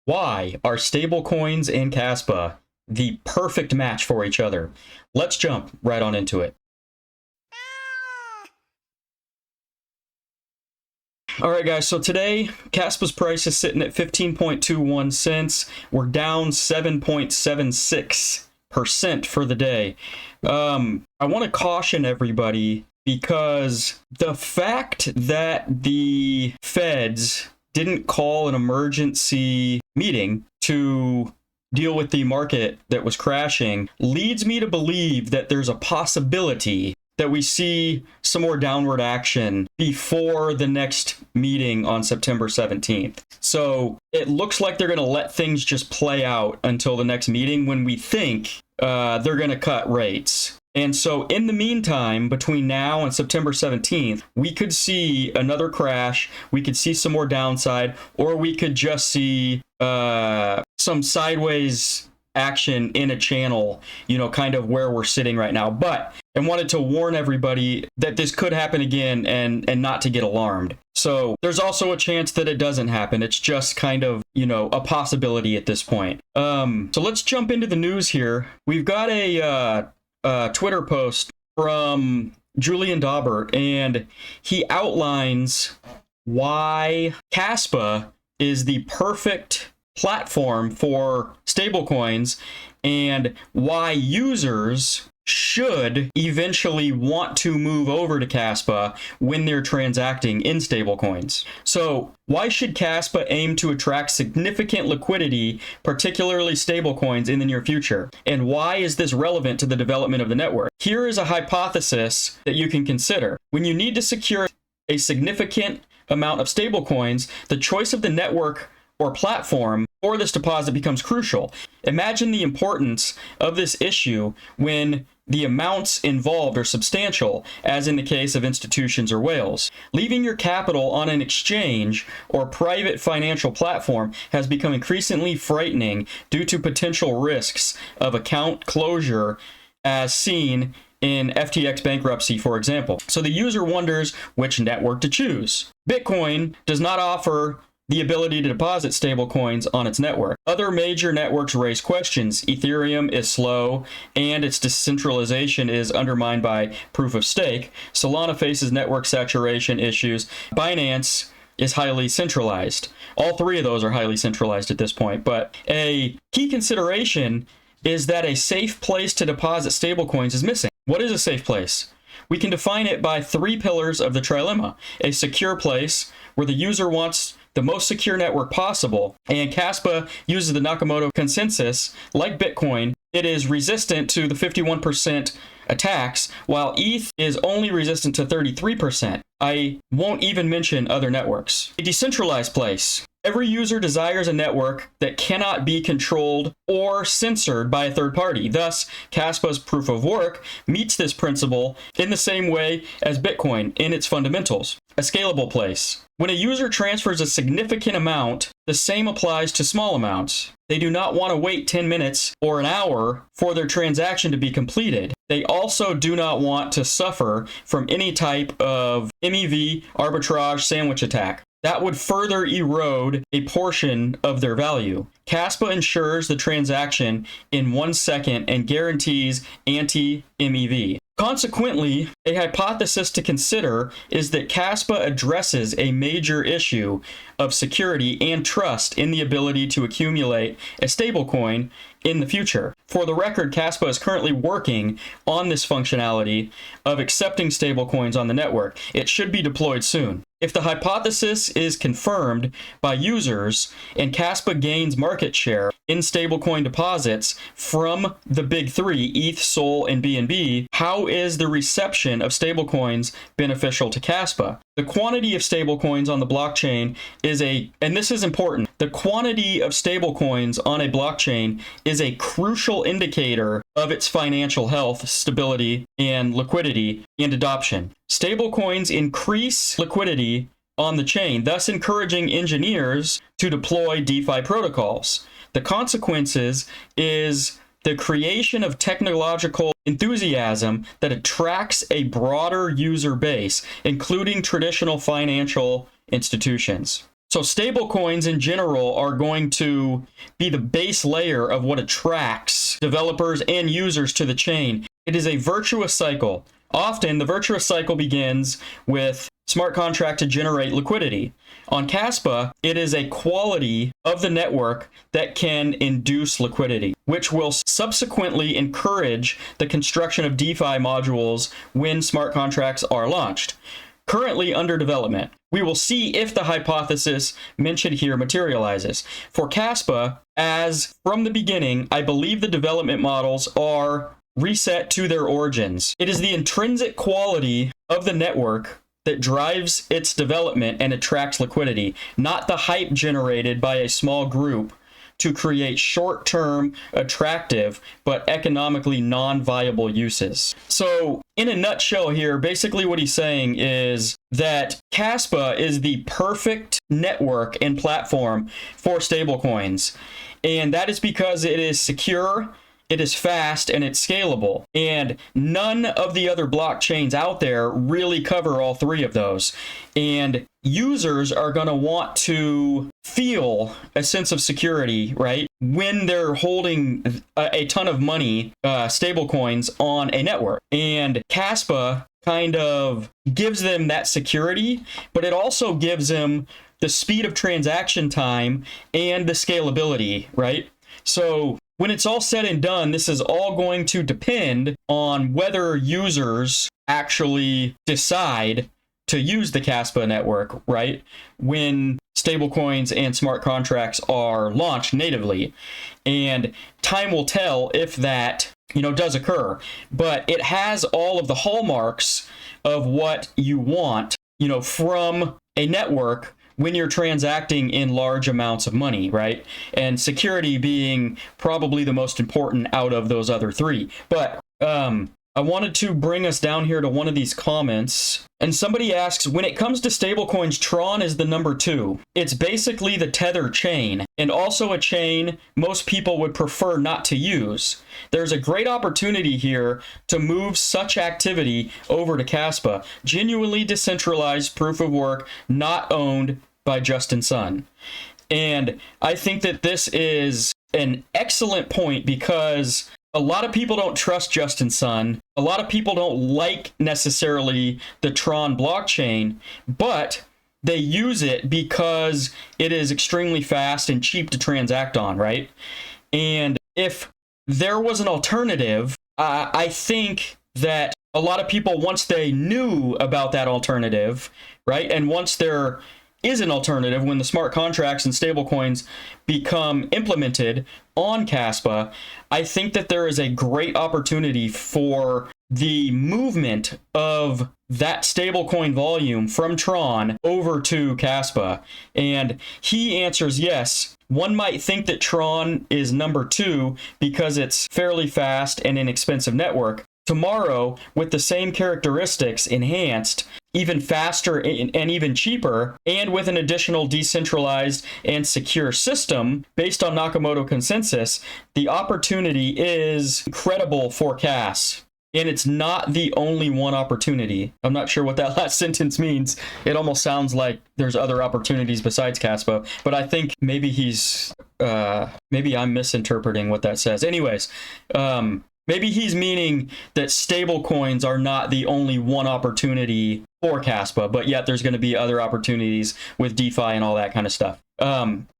Why are stablecoins and Kaspa the perfect match for each other? Let's jump right on into it. All right, guys, so today Kaspa's price is sitting at 15.21 cents. We're down 7.76% for the day. I want to caution everybody because the fact that the feds didn't call an emergency meeting to deal with the market that was crashing leads me to believe that there's a possibility that we see some more downward action before the next meeting on September 17th. So it looks like they're going to let things just play out until the next meeting when we think they're going to cut rates. And so in the meantime, between now and September 17th, we could see another crash, we could see some more downside, or we could just see some sideways action in a channel, kind of where we're sitting right now. But I wanted to warn everybody that this could happen again and not to get alarmed. So there's also a chance that it doesn't happen. It's just kind of, a possibility at this point. So let's jump into the news here. We've got a Twitter post from Julian Daubert, and he outlines why Kaspa is the perfect platform for stablecoins and why users should eventually want to move over to Kaspa when they're transacting in stablecoins. So why should Kaspa aim to attract significant liquidity, particularly stablecoins, in the near future? And why is this relevant to the development of the network? Here is a hypothesis that you can consider. When you need to secure a significant amount of stablecoins, the choice of the network or platform for this deposit becomes crucial. Imagine the importance of this issue when the amounts involved are substantial, as in the case of institutions or whales. Leaving your capital on an exchange or private financial platform has become increasingly frightening due to potential risks of account closure, as seen in FTX bankruptcy, for example. So the user wonders which network to choose. Bitcoin does not offer the ability to deposit stablecoins on its network. Other major networks raise questions. Ethereum is slow and its decentralization is undermined by proof of stake. Solana faces network saturation issues. Binance is highly centralized. All three of those are highly centralized at this point, but a key consideration is that a safe place to deposit stablecoins is missing. What is a safe place? We can define it by three pillars of the trilemma. A secure place where the user wants the most secure network possible, and Kaspa uses the Nakamoto consensus. Like Bitcoin, it is resistant to the 51% attacks, while ETH is only resistant to 33%. I won't even mention other networks. A decentralized place. Every user desires a network that cannot be controlled or censored by a third party. Thus, Kaspa's proof of work meets this principle in the same way as Bitcoin in its fundamentals. A scalable place. When a user transfers a significant amount, the same applies to small amounts. They do not want to wait 10 minutes or an hour for their transaction to be completed. They also do not want to suffer from any type of MEV, arbitrage, sandwich attack. That would further erode a portion of their value. Kaspa ensures the transaction in 1 second and guarantees anti-MEV. Consequently, a hypothesis to consider is that Kaspa addresses a major issue of security and trust in the ability to accumulate a stablecoin in the future. For the record, Kaspa is currently working on this functionality of accepting stablecoins on the network. It should be deployed soon. If the hypothesis is confirmed by users and Kaspa gains market share in stablecoin deposits from the big three, ETH, Sol, and BNB, how is the reception of stablecoins beneficial to Kaspa? The quantity of stablecoins on the blockchain is and this is important, the quantity of stablecoins on a blockchain is a crucial indicator of its financial health, stability, and liquidity and adoption. Stablecoins increase liquidity on the chain, thus encouraging engineers to deploy DeFi protocols. The consequences is the creation of technological enthusiasm that attracts a broader user base, including traditional financial institutions. So stablecoins in general are going to be the base layer of what attracts developers and users to the chain. It is a virtuous cycle. Often the virtuous cycle begins with smart contract to generate liquidity. On Kaspa, it is a quality of the network that can induce liquidity, which will subsequently encourage the construction of DeFi modules when smart contracts are launched. Currently under development. We will see if the hypothesis mentioned here materializes. For Kaspa, as from the beginning, I believe the development models are reset to their origins. It is the intrinsic quality of the network that drives its development and attracts liquidity, not the hype generated by a small group to create short-term, attractive, but economically non-viable uses. So, in a nutshell here, basically what he's saying is that Kaspa is the perfect network and platform for stablecoins. And that is because it is secure, it is fast, and it's scalable. And none of the other blockchains out there really cover all three of those. And users are going to want to feel a sense of security, right, when they're holding a ton of money, stablecoins on a network. And Kaspa kind of gives them that security, but it also gives them the speed of transaction time and the scalability, right? So when it's all said and done, this is all going to depend on whether users actually decide to use the Kaspa network, right, when stablecoins and smart contracts are launched natively. And time will tell if that, does occur. But it has all of the hallmarks of what you want, from a network when you're transacting in large amounts of money, right? And security being probably the most important out of those other three. But I wanted to bring us down here to one of these comments. And somebody asks, when it comes to stablecoins, Tron is the number 2. It's basically the Tether chain, and also a chain most people would prefer not to use. There's a great opportunity here to move such activity over to Kaspa, genuinely decentralized proof of work, not owned by Justin Sun. And I think that this is an excellent point because a lot of people don't trust Justin Sun. A lot of people don't like necessarily the Tron blockchain, but they use it because it is extremely fast and cheap to transact on, right? And if there was an alternative, I think that a lot of people, once they knew about that alternative, right, and once there is an alternative, when the smart contracts and stablecoins become implemented on Kaspa, I think that there is a great opportunity for the movement of that stablecoin volume from Tron over to Kaspa. And he answers yes. One might think that Tron is number 2 because it's fairly fast and inexpensive network. Tomorrow, with the same characteristics enhanced, even faster and even cheaper, and with an additional decentralized and secure system based on Nakamoto consensus, the opportunity is incredible for Kas. And it's not the only one opportunity. I'm not sure what that last sentence means. It almost sounds like there's other opportunities besides Kaspa, but I think maybe maybe I'm misinterpreting what that says. Anyways, maybe he's meaning that stablecoins are not the only one opportunity for Kaspa, but yet there's going to be other opportunities with DeFi and all that kind of stuff.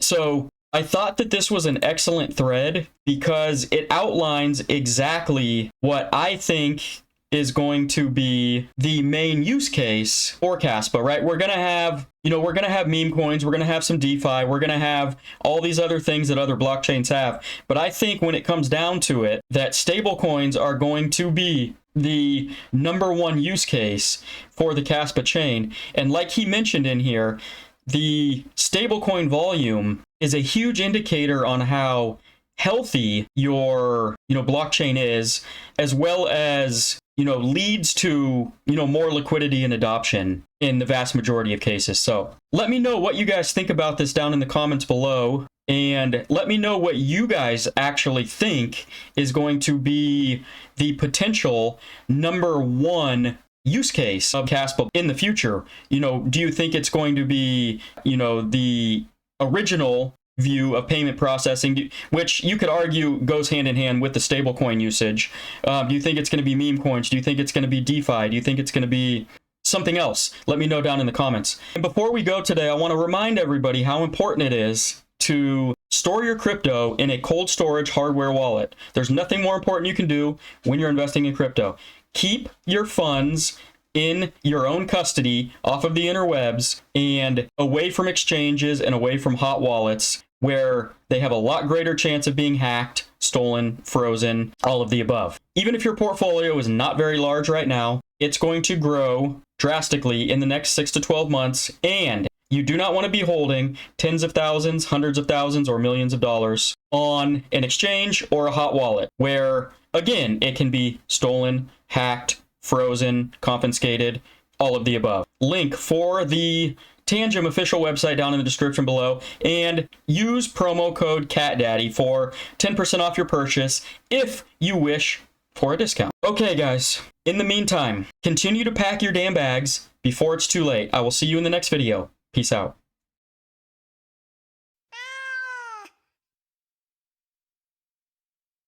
So I thought that this was an excellent thread because it outlines exactly what I think is going to be the main use case for Kaspa, right? We're going to have, we're going to have meme coins, we're going to have some DeFi, we're going to have all these other things that other blockchains have. But I think when it comes down to it, that stablecoins are going to be the number 1 use case for the Kaspa chain. And like he mentioned in here, the stablecoin volume is a huge indicator on how healthy your, blockchain is, as well as, leads to, more liquidity and adoption in the vast majority of cases. So let me know what you guys think about this down in the comments below. And let me know what you guys actually think is going to be the potential number 1 use case of Kaspa in the future? You know, do you think it's going to be, you know, the original view of payment processing, which you could argue goes hand in hand with the stablecoin usage? Do you think it's going to be meme coins? Do you think it's going to be DeFi? Do you think it's going to be something else? Let me know down in the comments. And before we go today, I want to remind everybody how important it is to store your crypto in a cold storage hardware wallet. There's nothing more important you can do when you're investing in crypto. Keep your funds in your own custody off of the interwebs and away from exchanges and away from hot wallets where they have a lot greater chance of being hacked, stolen, frozen, all of the above. Even if your portfolio is not very large right now, it's going to grow drastically in the next 6 to 12 months, and you do not want to be holding tens of thousands, hundreds of thousands, or millions of dollars on an exchange or a hot wallet where, again, it can be stolen, hacked, frozen, confiscated, all of the above. Link for the Tangem official website down in the description below, and use promo code CatDaddy for 10% off your purchase if you wish for a discount. Okay, guys, in the meantime, continue to pack your damn bags before it's too late. I will see you in the next video. Peace out.